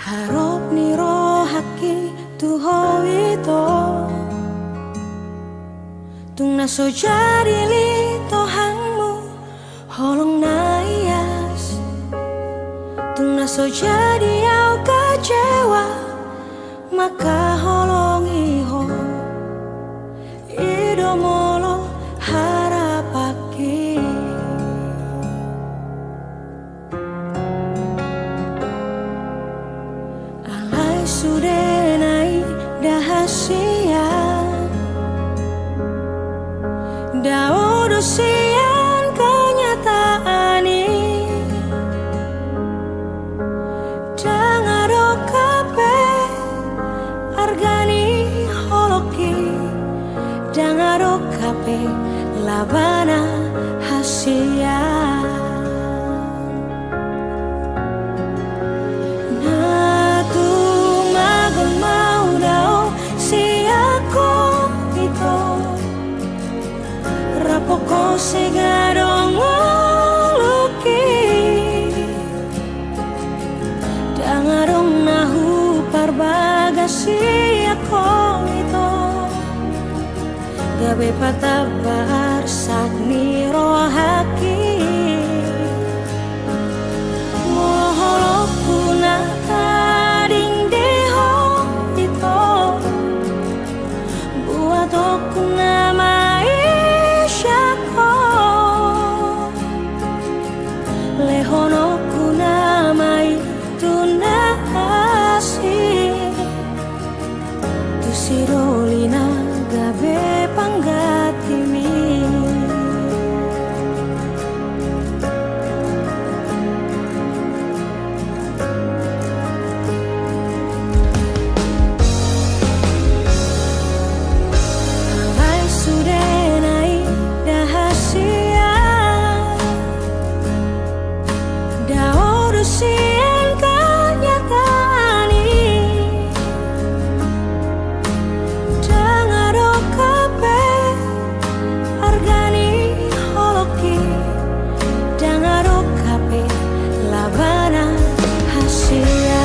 Harap niro haki tuho ito tung naso jadi li tohangmu holong naias tung naso jadi au kecewa maka holong iho idomolo harapaki alai sudah naik dahasia daudusian kenyataan ini dangaro kape argani holoki dangaro kape labana hasia natu magal mau dao si aku itu rapoko segarong luki dangarong nahu parbagasi ako ito gabe patabar sak niro haki moholok puna kading deho ito buat aku nama isyako lehono kuna mai tunasi tu sirolina gabe panggatimi alai sudah naik dahasia daudusian kenyataan ini dangaro kape argani holoki dangaro kape labana hasia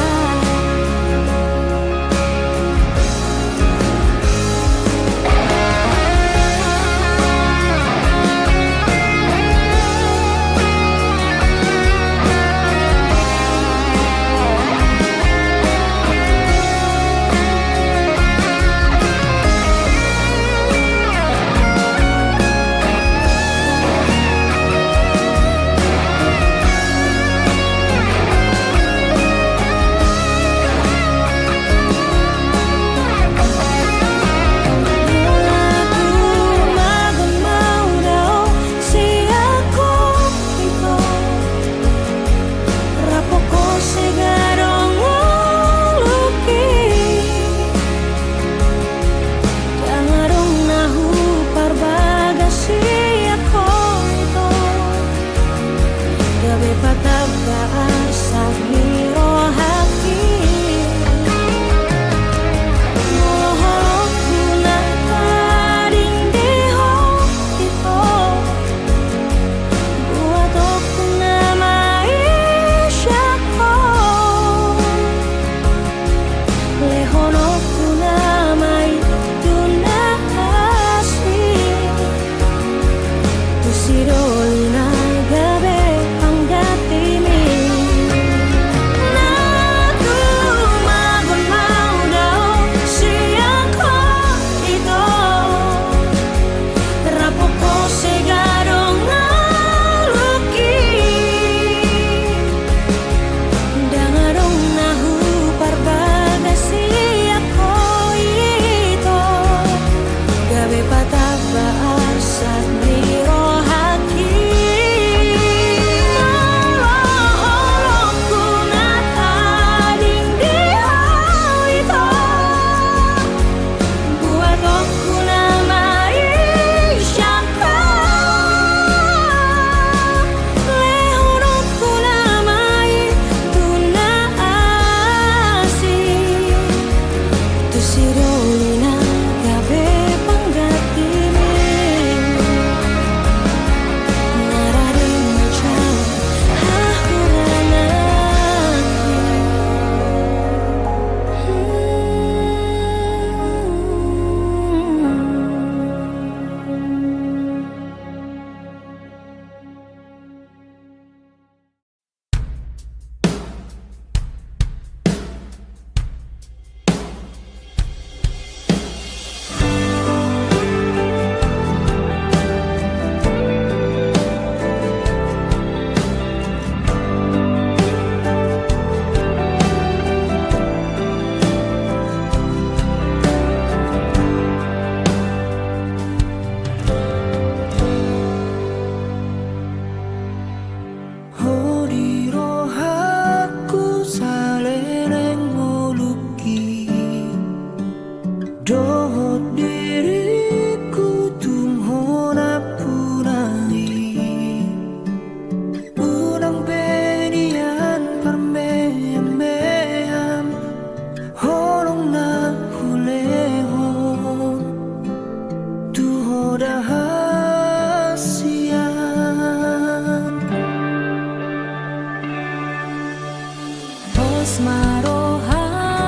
Terus maroham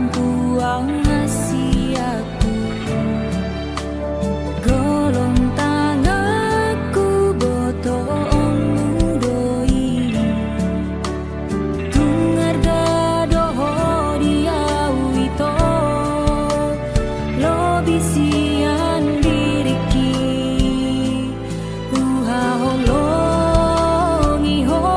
buang hasiaku, golong tangaku botong mudoi, tungar gadoho diawito, lo bisian diriki, uhaholong iho.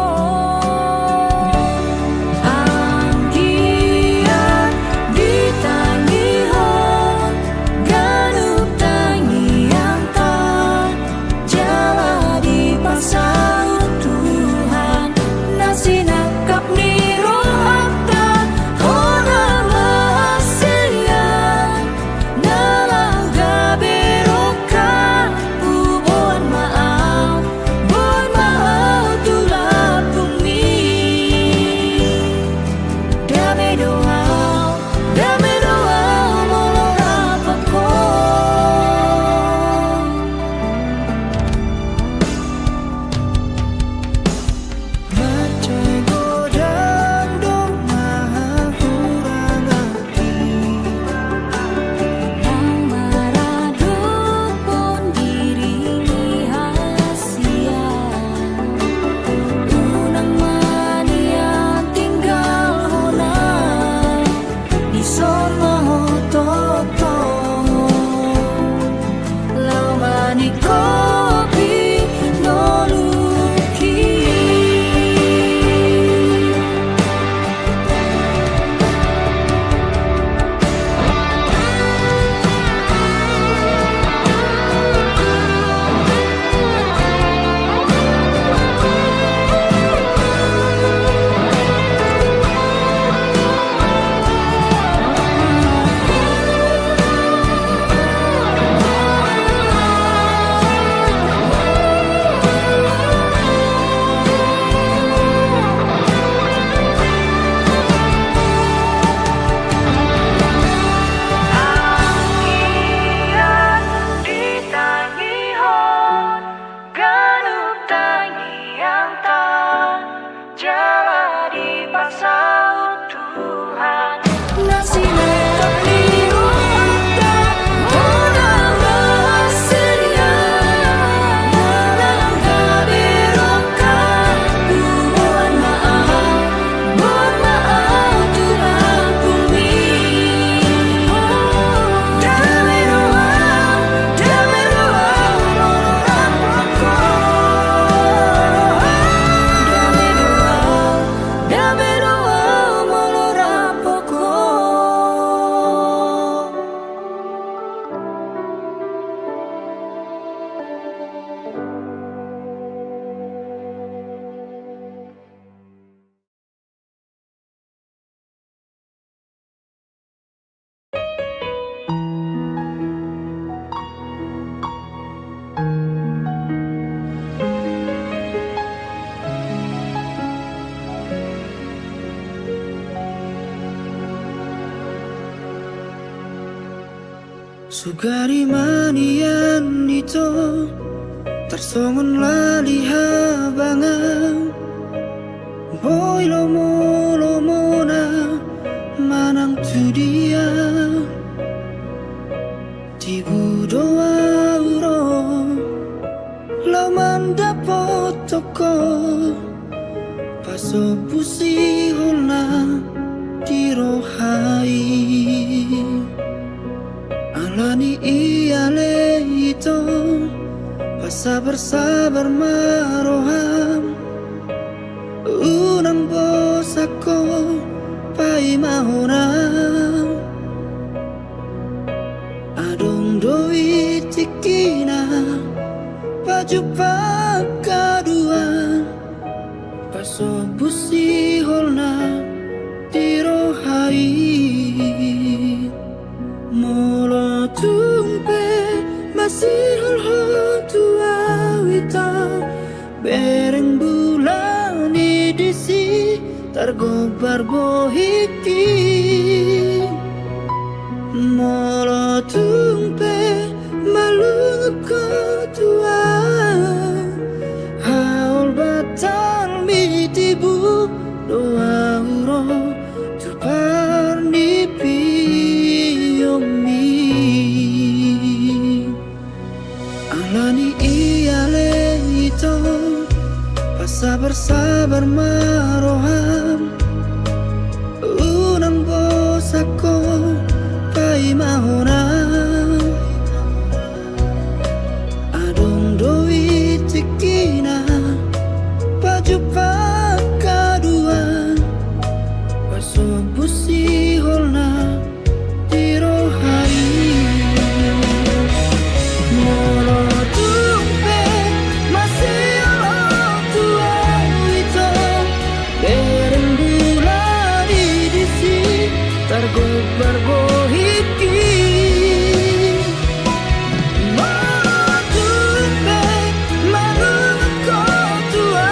Sugari manian ito tersongon laliha bangang boy lomo na manang tu dia tibu doa uro lo mandapot toko paso pusi holna dirohai alani iale ito sabar maroham unang bos ako pai mahonam adong doi tikina baju pakaduan paso busi holna dirohai molo tumpe masih holho tua wita bereng bulan disi tergobar bohiki molo tumpe malung ko tua haul batal mitibu doa uro sabar maroham unang bosako pai mahonam adong doi cikina baju pakaduan paso busi holna tiro hari molo tumpe masih orang tua itu bereng bulan di sini tergobar bohiki molo tumpe malu kau tua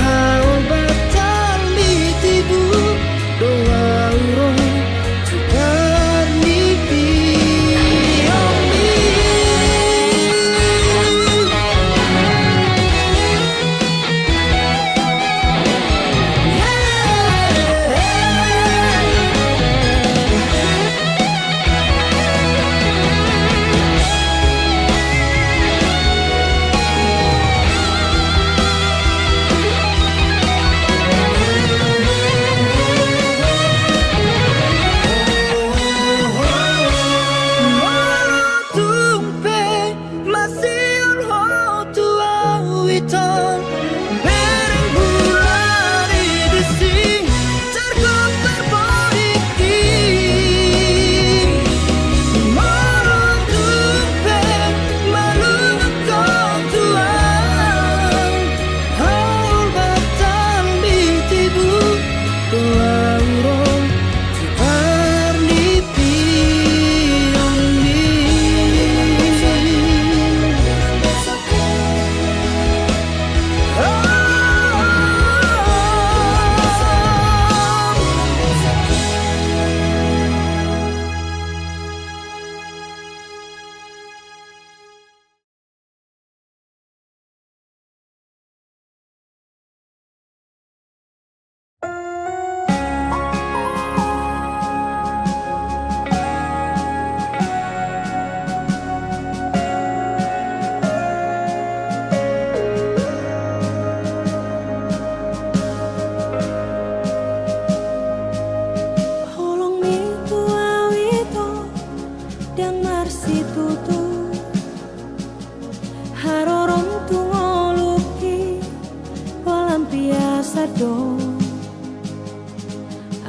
haul batal mitibu doa urung tukar mimpi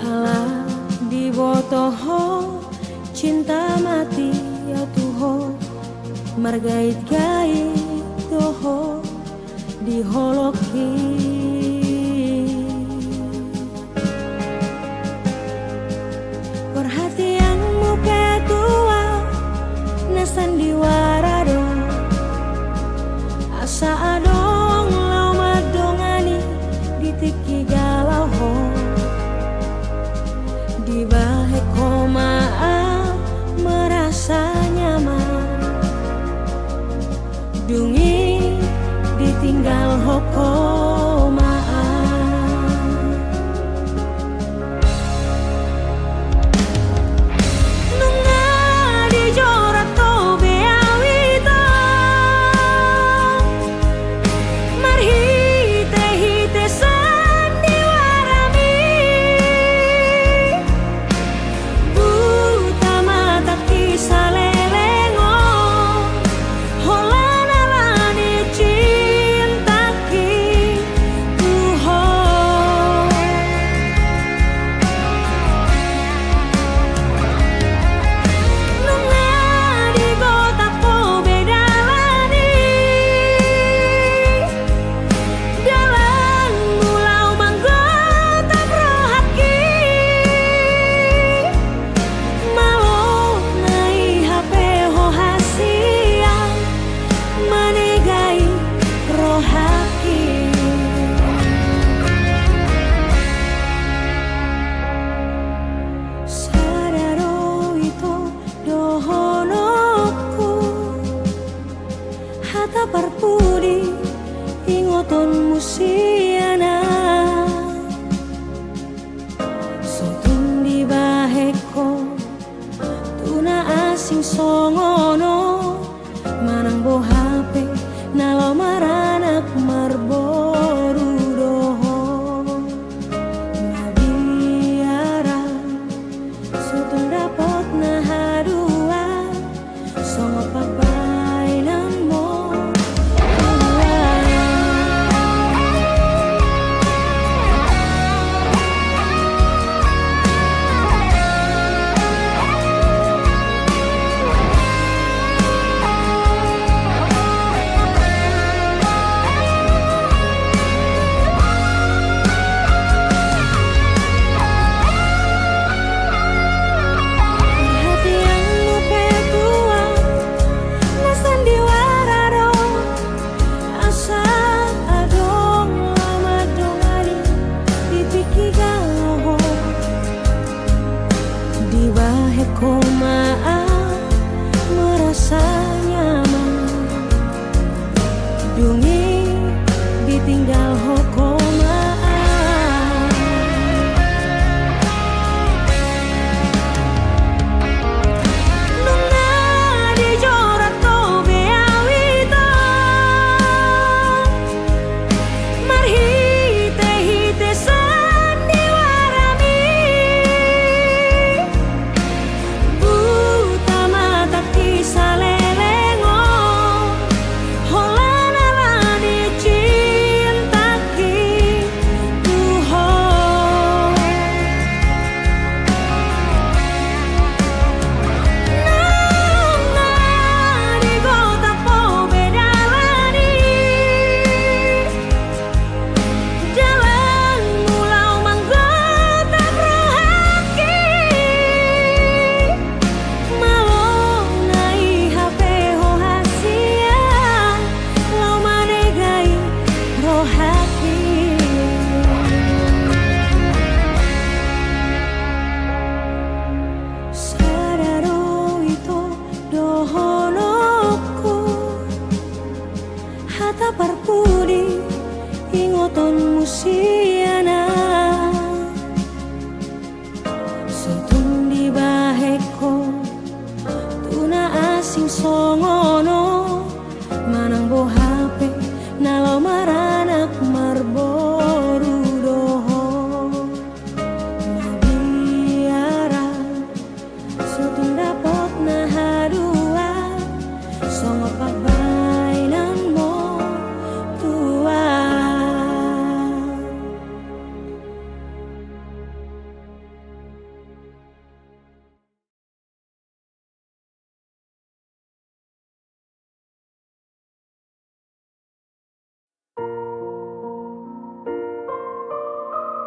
Ala di botoho cinta mati ya tuho margait-gait toho di holoki perhatianmu ketua nasan diwarado asa adong lau madongani ditiki galau ho di bahe komaa merasa nyaman dungi ditinggal hokoma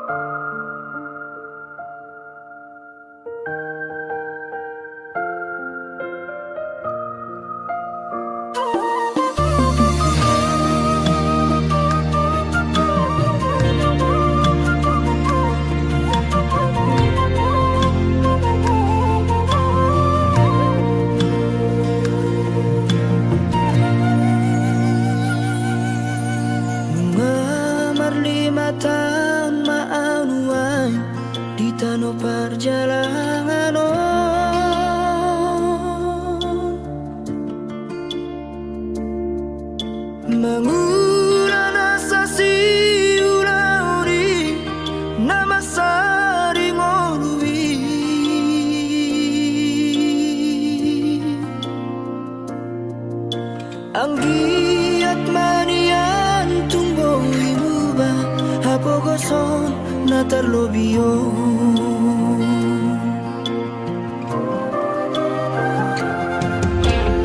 Mengamar 5 tahun maanuan di tanah perjalanan mengulang asa si ulauri nama sari ngolui anggiat manian tunggu imuba hapo goson na terlobio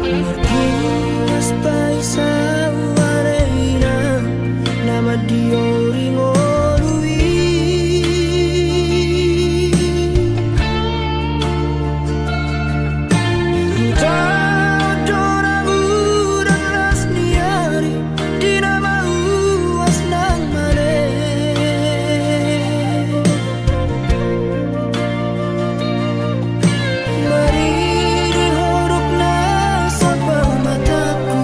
martinas paisa wareina nama diori ngolui Mari dihorok na sa pamataku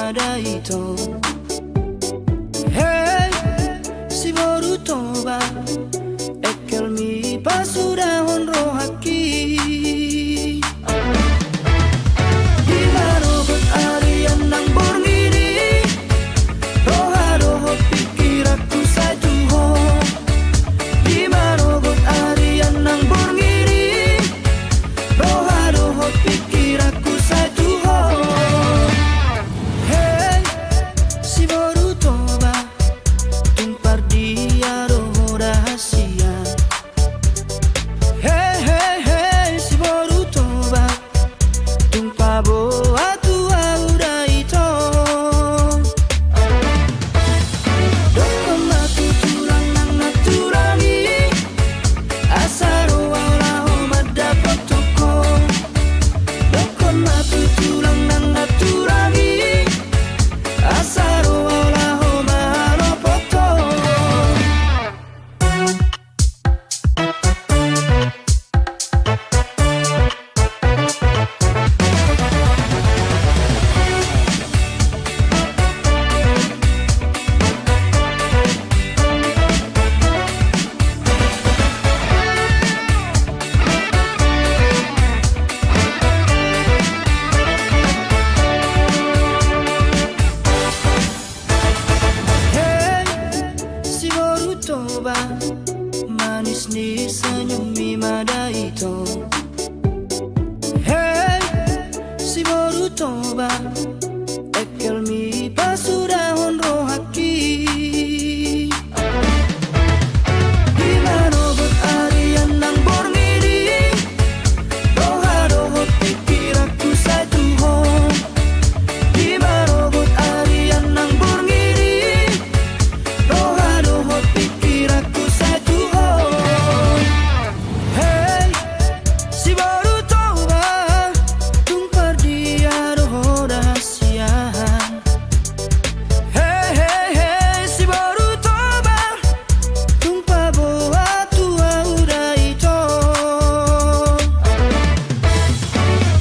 madaito. Hey, si borutoba ekel mi pasudah honro haki. Di marobot arian nang borngiri, roha roho pikir aku saya tuho. Di marobot arian nang borngiri, roha roho pikir aku saya tuho. Hey, si borutoba tumpar dia roho rahasia. Hey, hey, hey, si borutoba tumpah boa tua udah itu. Dokon matu tulang nang naturangi, asaro walau madapot toko. Dokon matu tulang nang naturangi, asaro walau maropoto. Hey, si borutoba manis ni senyum mi madaito. Hey, si borutoba ekel mi pasudah honro haki. Di marobot arian nang borngiri, roha roho pikir aku saya tuho. Di marobot arian nang borngiri, roha roho pikir aku saya tuho. Hey, si borutoba tumpar dia roho rahasia. Hey, hey, hey, si borutoba tumpah boa tua udah itu.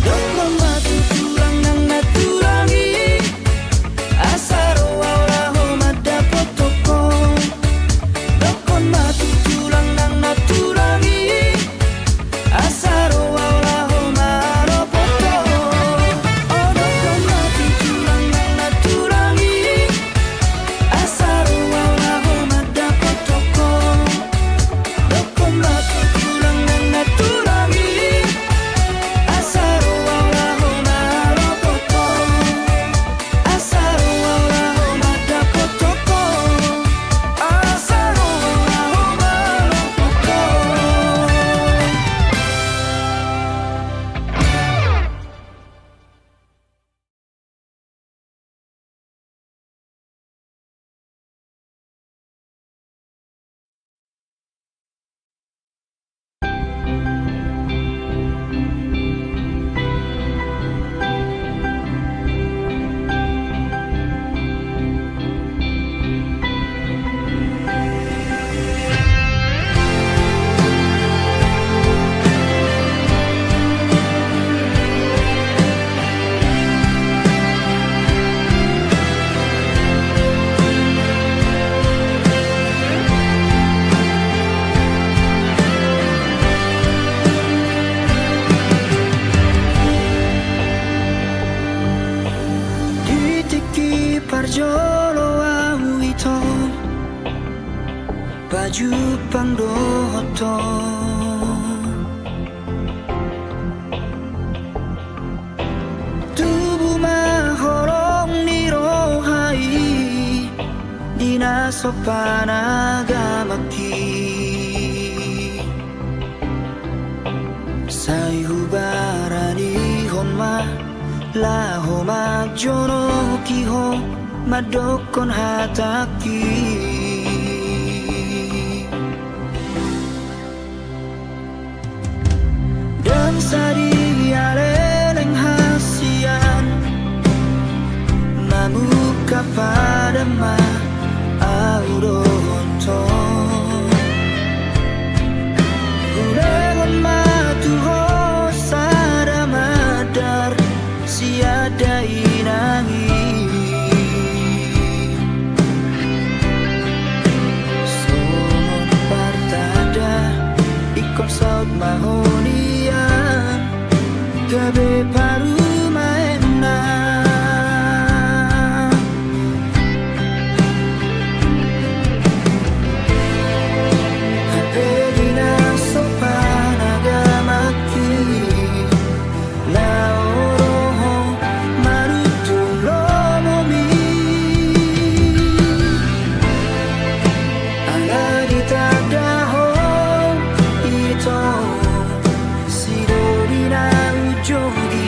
Dokon matu tulang nang naturangi, asaro walau madapot toko. Dokon matu tulang nang naturangi, asaro walau maropoto. Oh, dokon matu tulang nang naturangi, asaro walau madapot toko. Dokon matu tulang nang naturangi, asaro walau maropoto. Asaro walau madapot toko, asaro walau maropoto. Ditiki parjolo au ito, baju pangdoto. Tubuh mahorong ni rohai, dina sopan agamaki. Sai hubarani honma laho majono kiho madokon hataki. Dan sari aleleng hasian mamuka pada ma auronto. Ulegon matuho sada madar siada inangi. mahonian gabe paru maena apegina sopan agamati laoroho marutu lomomi anarita daho ito sidorina ujogi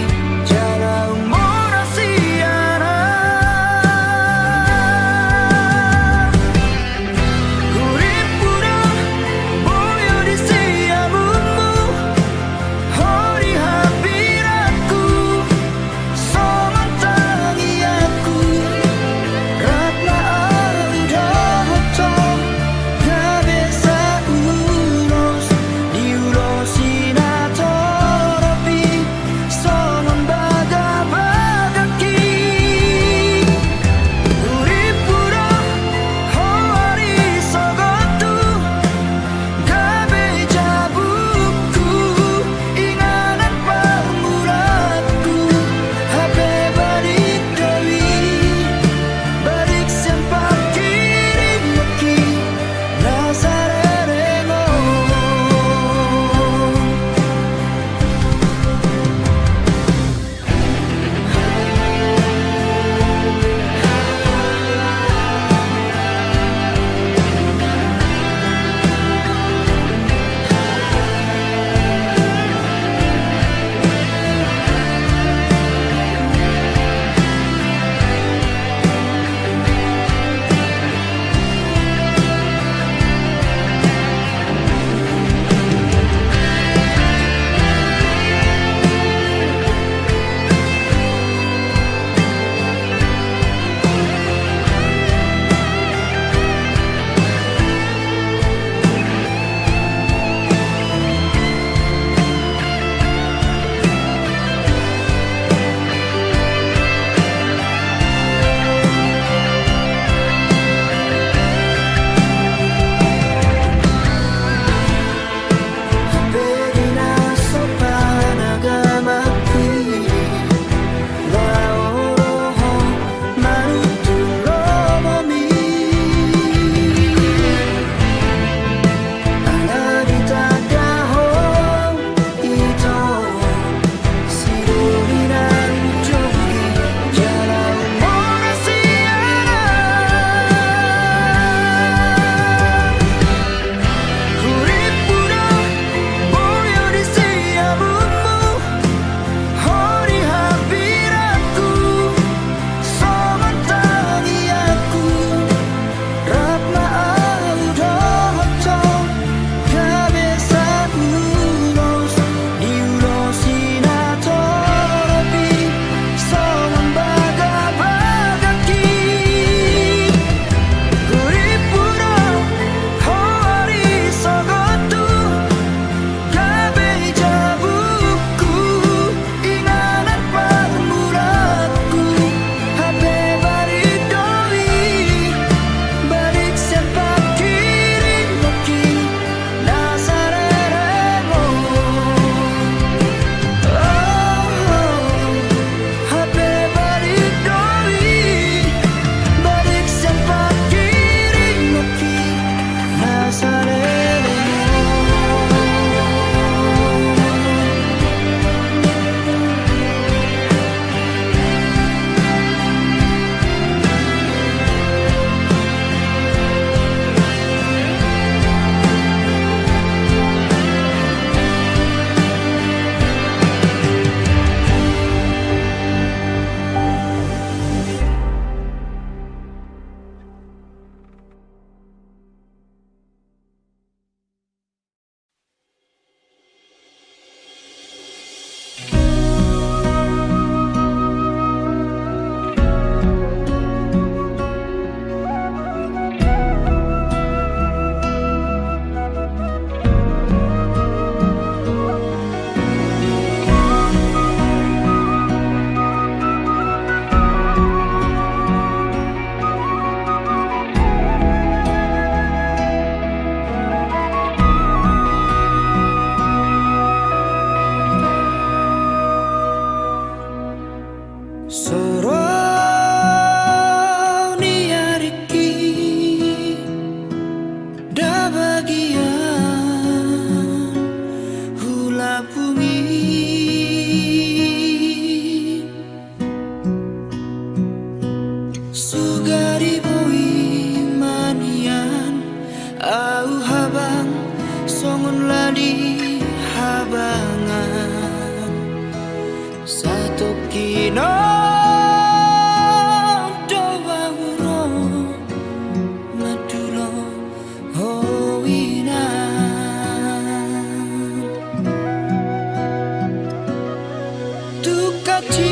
dino doa urung madulo howinan tukacit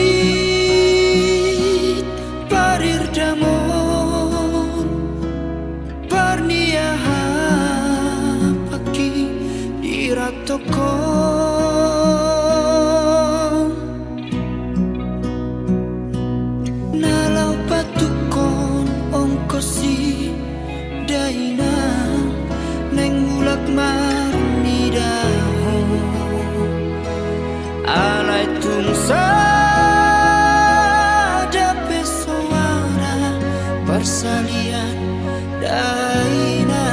parir damon parniaha pagi diratoko nalau patukon ongkosi daina neng bulak marni daho alai tungsa dape suara persalian daina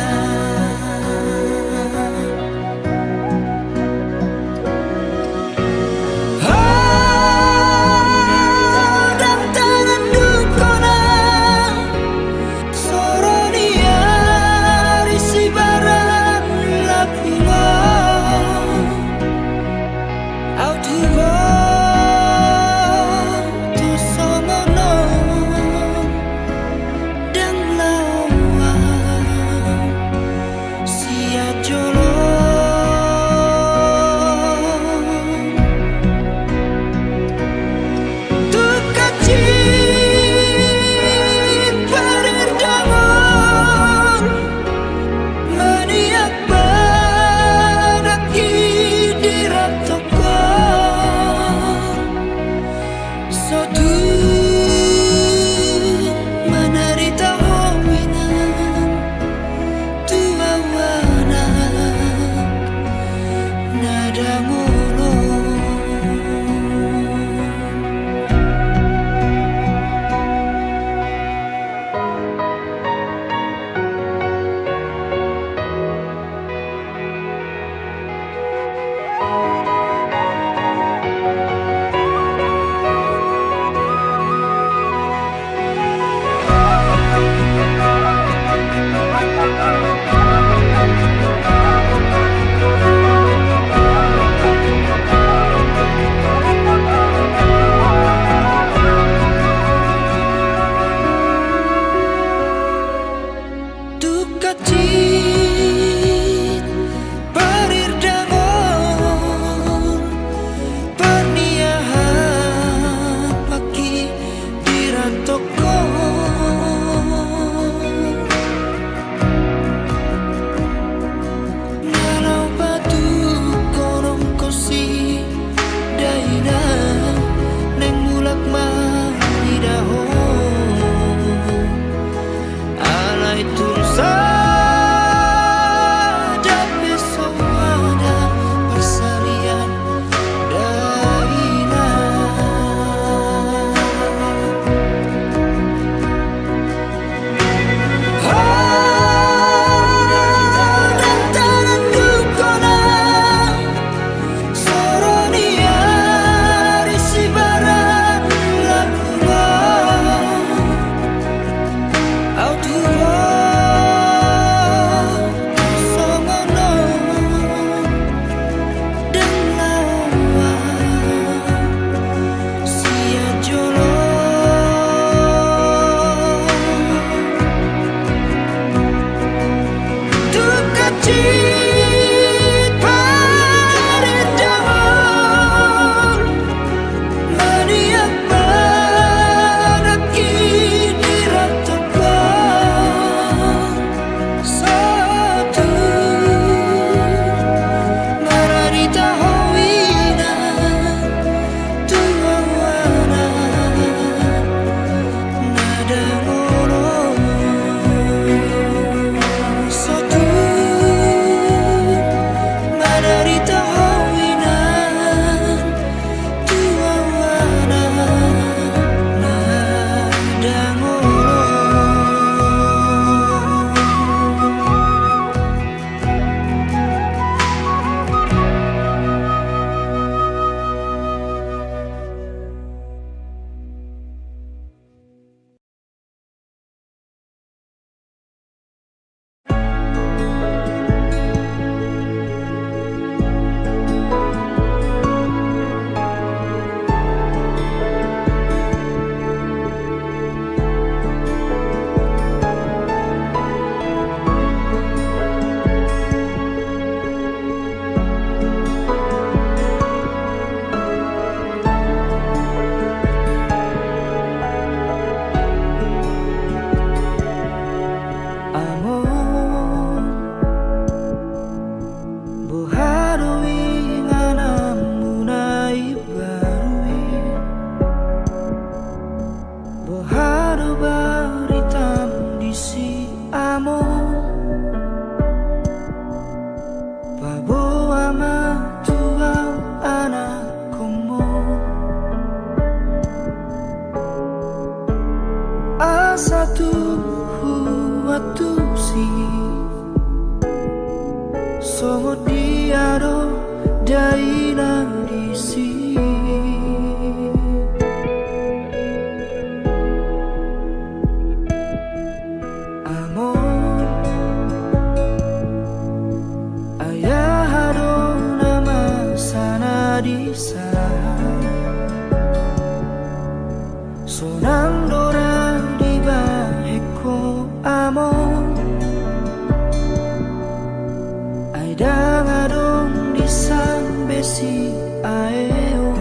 besi aeo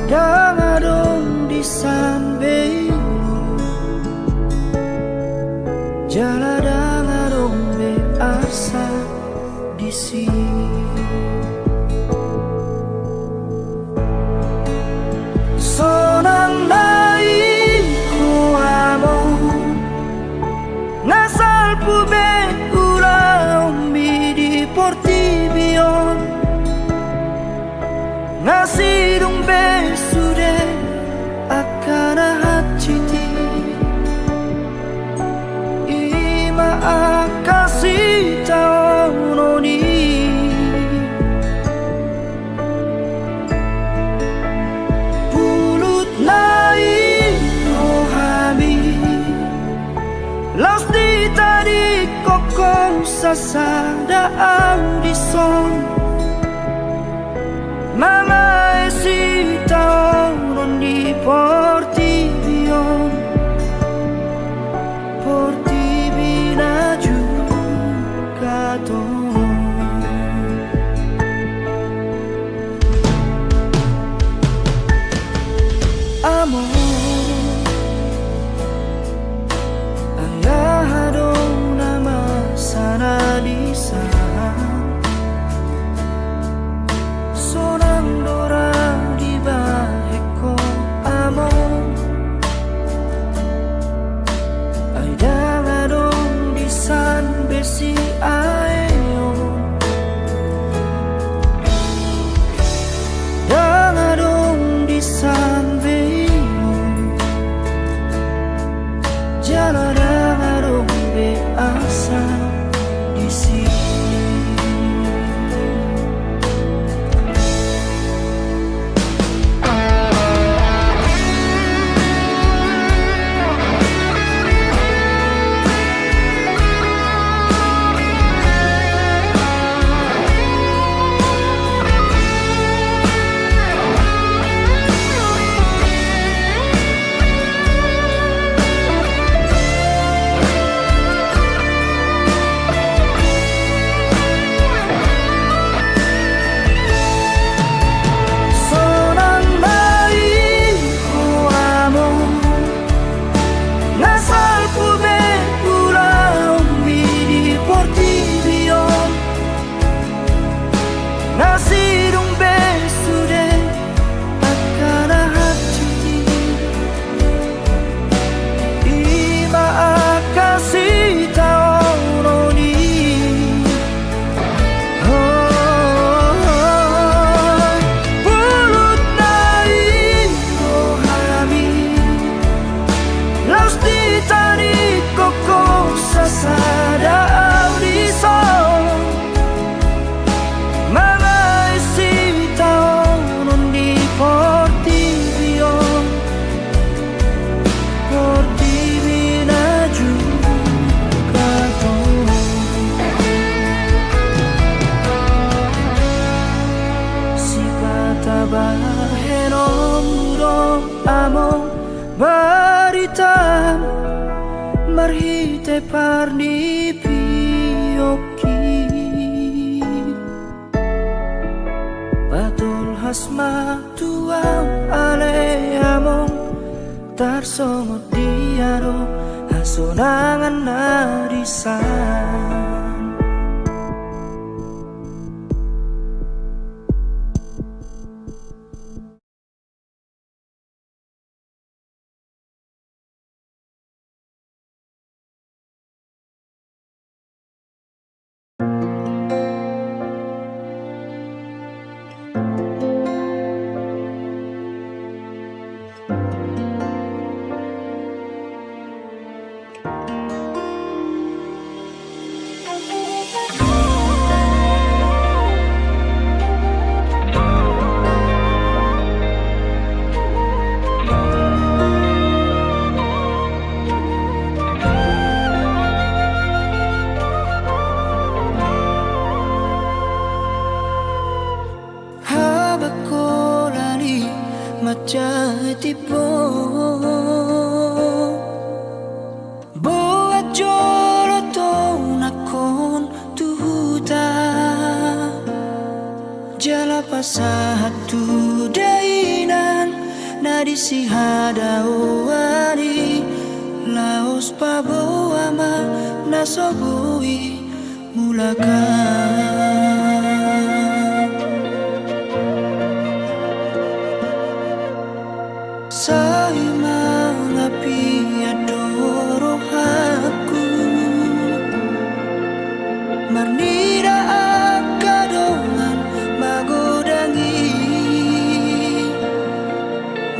Dangadong di sanbei Jala dangadong be asa di sini Sonang nai ko amo Nasal pube uraumbi di portibion Nasidung be sude akana hachiti Ima akasi tauno ni Pulut nai rohami Laus di tadi kokong sasada audison Mga esita non di portibion Portibina juga Amor Ayahado nama sana di sana Sonang dora di baheko amor Ayahadong di san besi aeo Dangadong di san Jala dangadong be asa di sini Nasidung besude akana hati Ima akasi taononi Pulut nai rohami Laus di tadi koko sasada audison Bahenom dong among baritam marhite parni pioki Batul hasma tuang ale among tarsomot diaro hasonangan narisan Jatipo Boat jolo to nakon tuhuta Jala pasahatu dainan nadisi hadawari laos paboama nasobui mulakan Sai mangapi adoro aku Marnida akadongan magodangi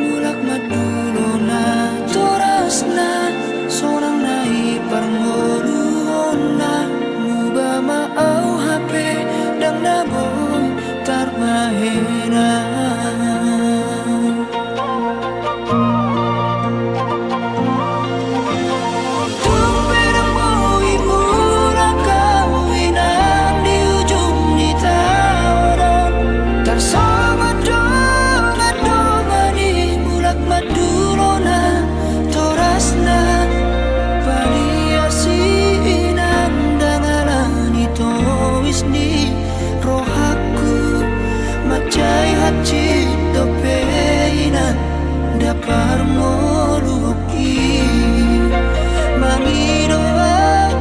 Mulak madulo na torasna Sorang nai parngoluona Muba maau HP dang naboy tarbahena Cito peina dapar moluki Mangido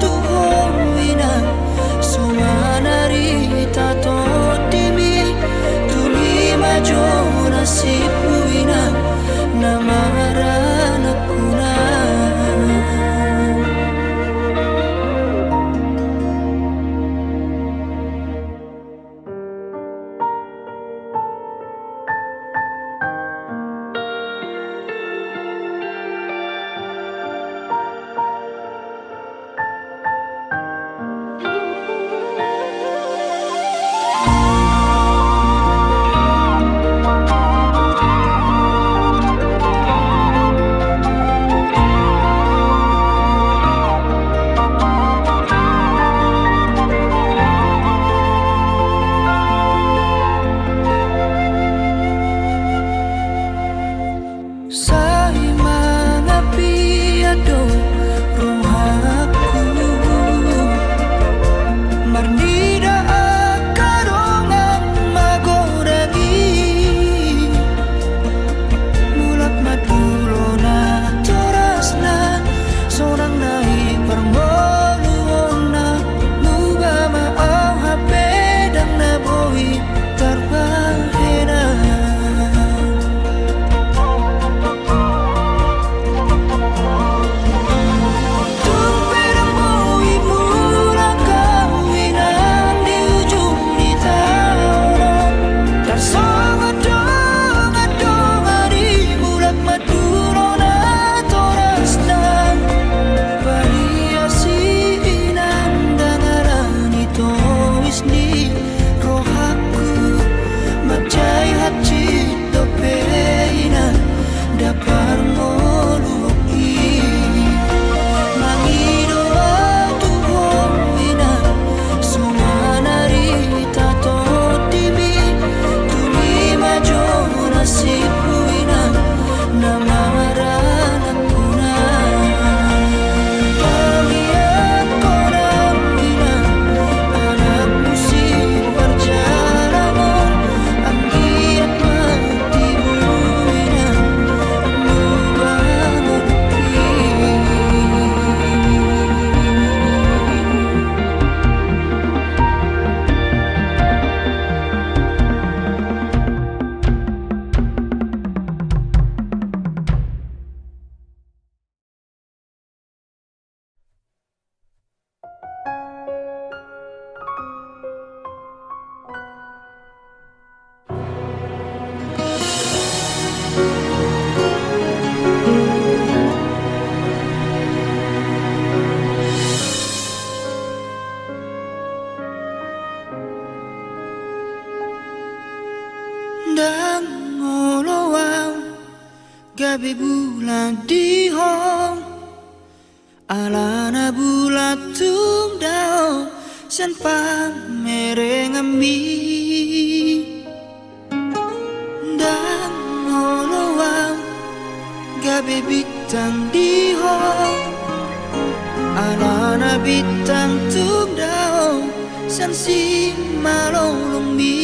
tu hoina Sumanari tato timi Tuli majona sipuina Namarana kuna Dang ngolowang gabi bulan di hong alana bulat tung dao san pa merengambi Dang ngolowang gabi bintang di hong alana bintang tung dao san si malolong mi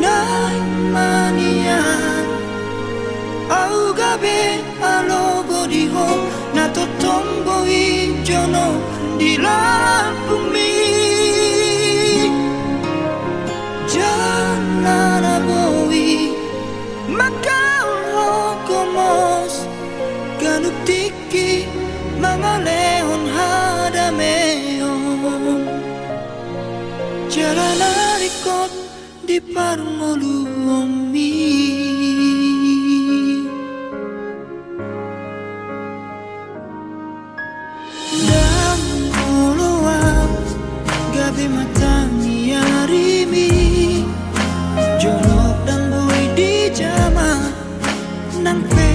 Nai manian au gabe alogo di ho na to tombo i jono di lampung mi Janana bowi makau komos ganuk tiki mga leon hadameon Jalanarikot di parmoluong mi Dan uluang gabi matangi arimi Jorok dan boy di jama Nang pe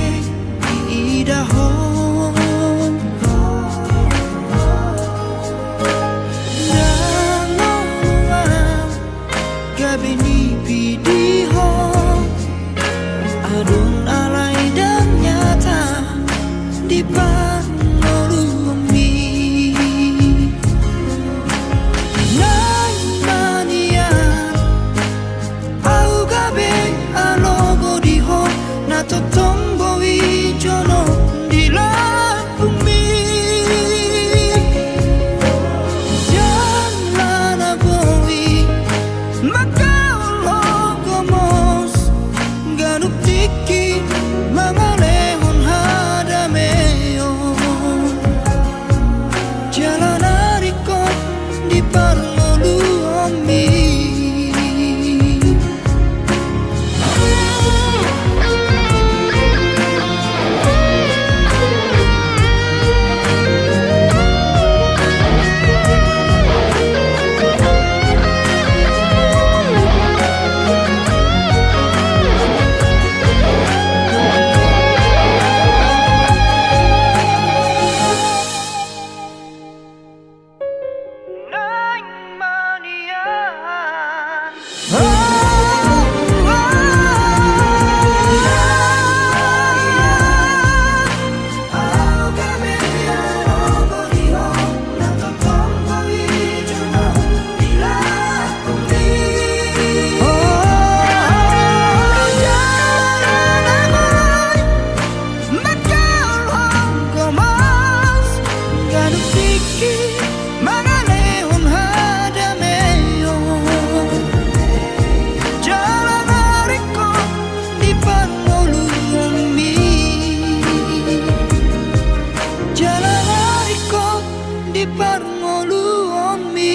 idahon Dan uluang gabi ni pidihon Adun alay dan nyata di panolong mi Nai manian au gabe alogo di ho na to tombo i jono di lampung mi Jangan bowi makau logo mos ganuk tiki mga lehon hadameon Jalanarikot di parmoluong mi di parmoluong mi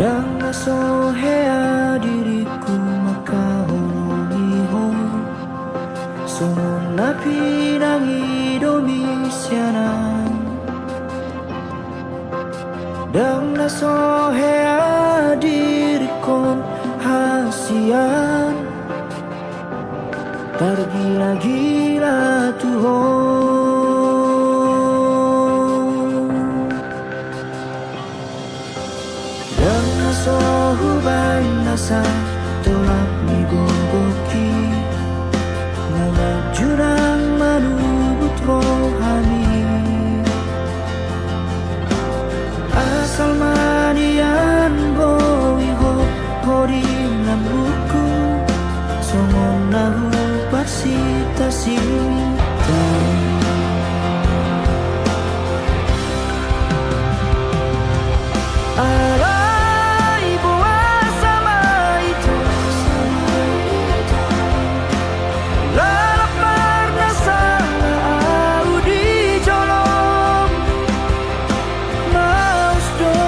Dan nasohea diriku maka holomiho Sungun napi nangi domi sianan Dan nasohea dirikon hasian Tergila-gila Tuhan Sohubay nasa tulak ni gogoki Ngunat jurang manubut rohani Asal manian bowi ho hori nambuku Songon nahu parsita sita Maus do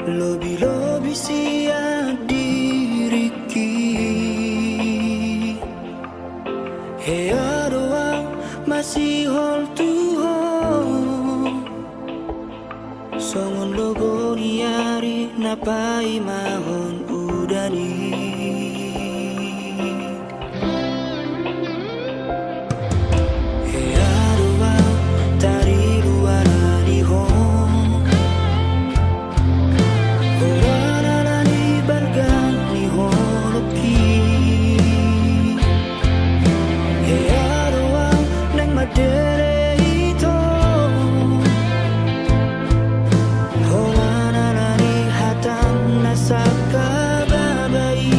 lobi-lobi sia diriki he aroa masih hol tuho songon logo niari napai mahon udani he aroa tari luara ni hon orana ni bargang ni holoki he aroa nang madere ito holana ni hatang nasaka babai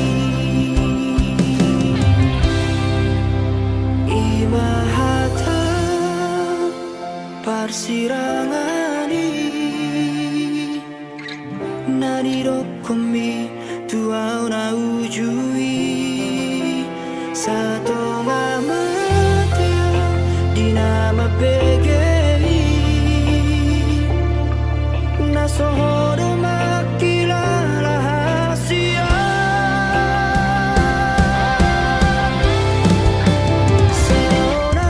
imahata parsirangani narirokomi tuau na ujui sato ngamate dinama pegei nasohodo makilala hasia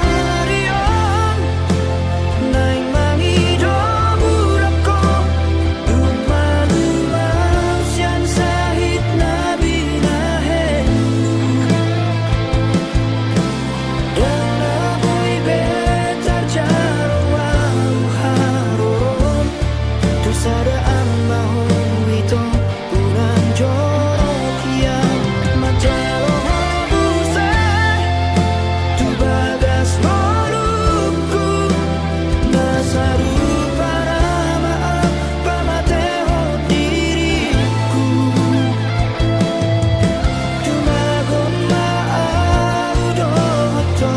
seonarion naing mangido burako lumah-lumah sian sahit nabi nahen dan naboy betar jarwang haron tu sada amahon wito ulang jorok yang majalo habusai tu bagas moluku nasaru para maaf pamateho diriku tu magon maau doto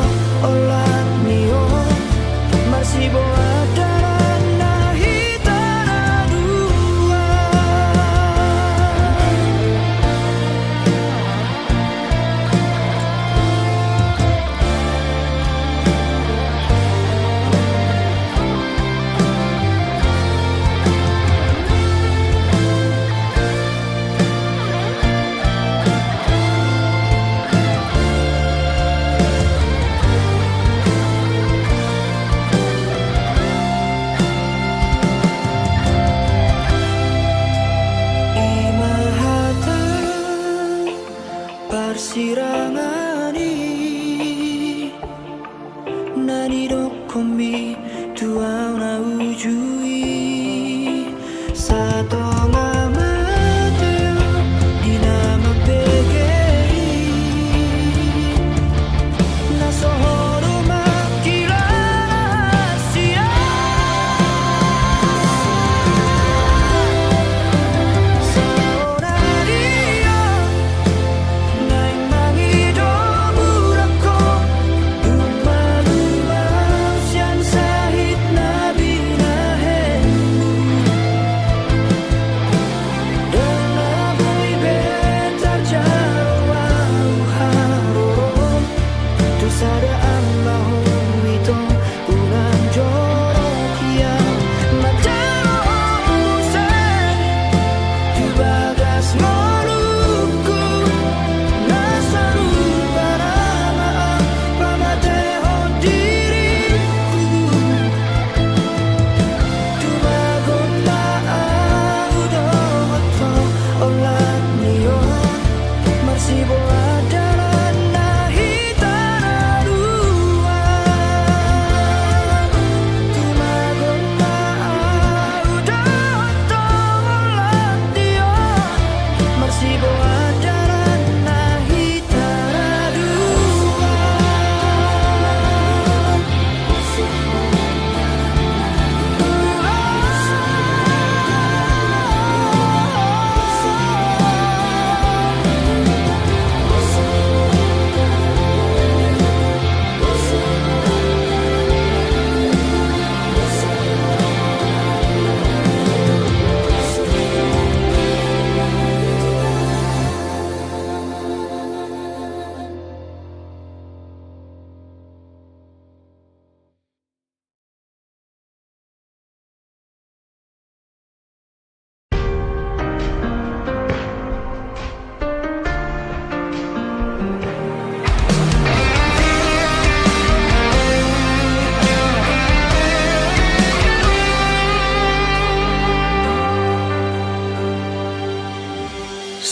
olat mio masih boat daran nahitana dua imahata parsirangani nanirokomi tuau na ujui sato ngamateo dinama pegei nasohodo makilala sia seonarion naing mangido burako lumah-lumah sian sahit nabi nahen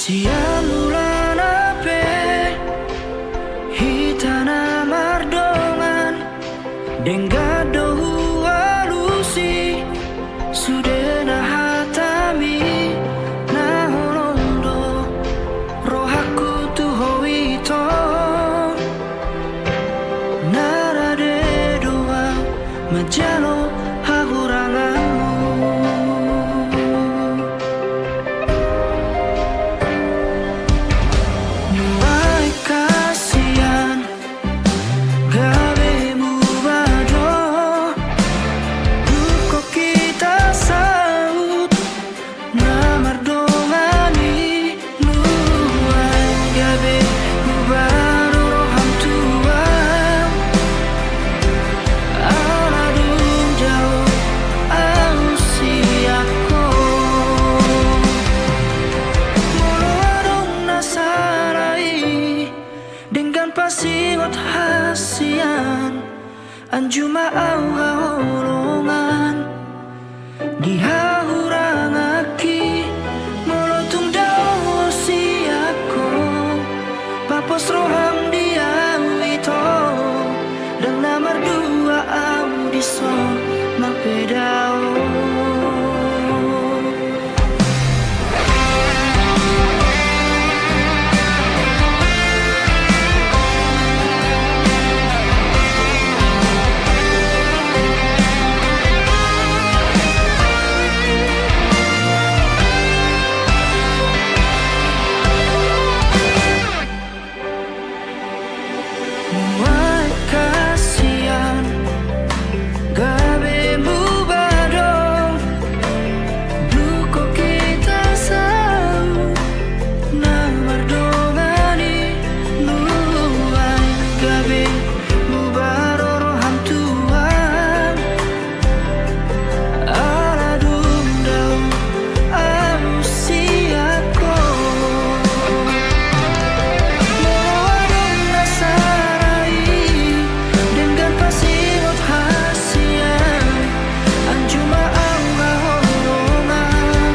Sian bulan ape hitana mardongan denggado halusi sudena hatami naholondo rohaku tu hoito narade doa majalo hahuranganmu. Mulai kasihan gabemu bado duko kita saut namar dongani mulai gabemu bado roham tua aladun jauh ausiako molo adong nasarai dengan pasigot hasian anjuma au haolongan dihahurangaki molotung dao siako papos roham dia wito dan namar dua audison mapedao. Mulai kasihan gabemu badong duko kita sau namar dongani mulai gabemu bado roham tuan aladum dau ausiako molo adong nasarai dengan pasigot hasian anjuma au haholongan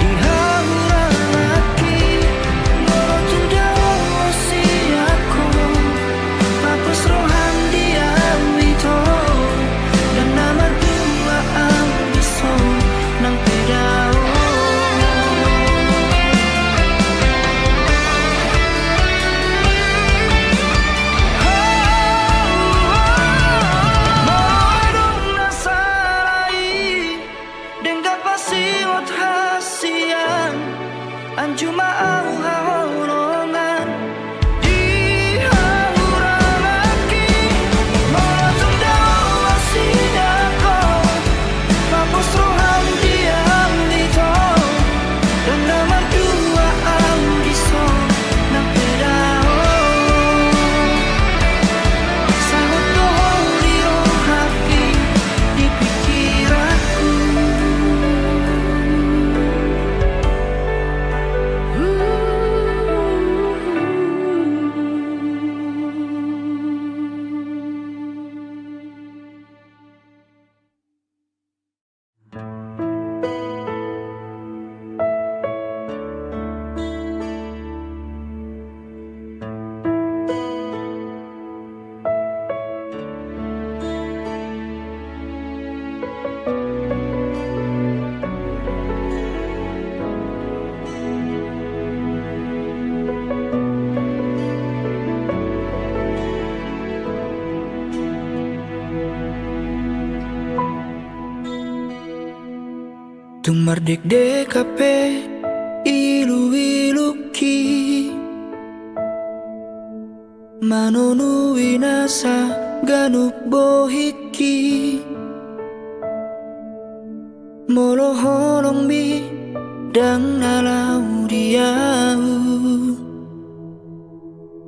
dihahurangaki molotung dao siako papos roham dia wito dan namar dua audison nang pedao. Moedong nasarai dengan pasigot hasian anjuma au haolongan dihahurangaki molotung dao siako papos roham dia wito dan namar dua audison nang pedao. Sangat bohong di hati di pikiranku. Tung mardek dekape ilu-iluki manonu inasa ganup bohiki molo holong mi dang nalau diau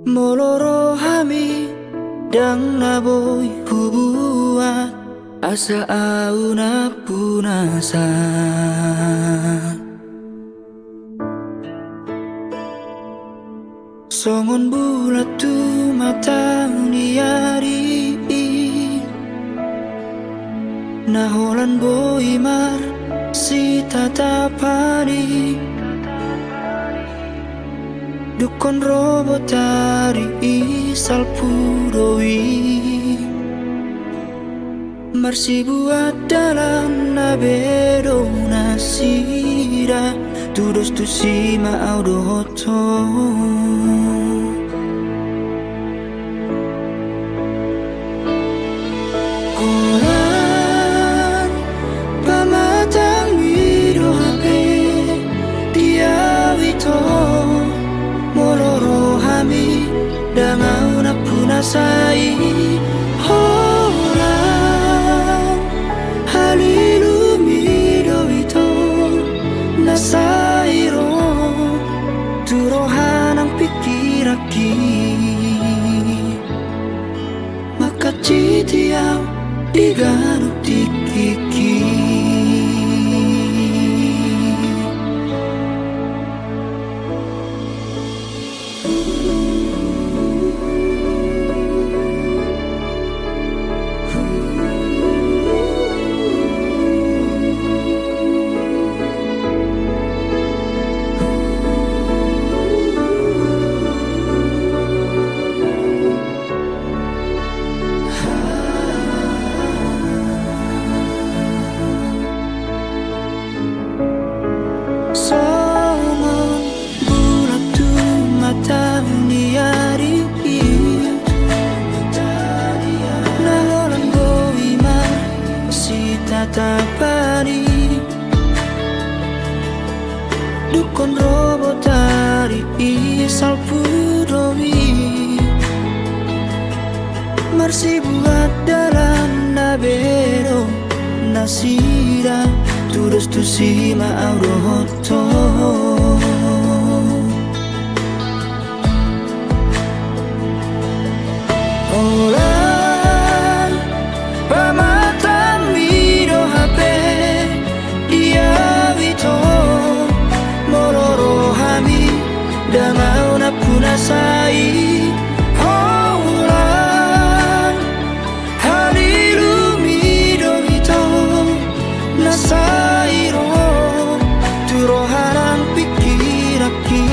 molo rohami dang naboy hubuat asa au na punasa songon bulat tu mata diari naholan boimar si tatapani Dukon robotari isal purowi Marsi buat dalam nabedo nasira Tudos tu sima audoto Kolan pamatang miro hape dia wito Moloro hami dangau na punasai Holang halilu mido ito nasairo Turohan ang pikiraki Makacitiaw di ganong tikiki Somon bulat tu mata niari Naholang goima si tatapani Dukon robotari isal pudowi Marsi buat dalam nabero nasira Tudos tu sima audoto Olan pamata miro hape dia wito Moloro hami dangau na punasai Olan halilu mido wito nasairo Turoharang pikiraki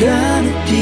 Ganti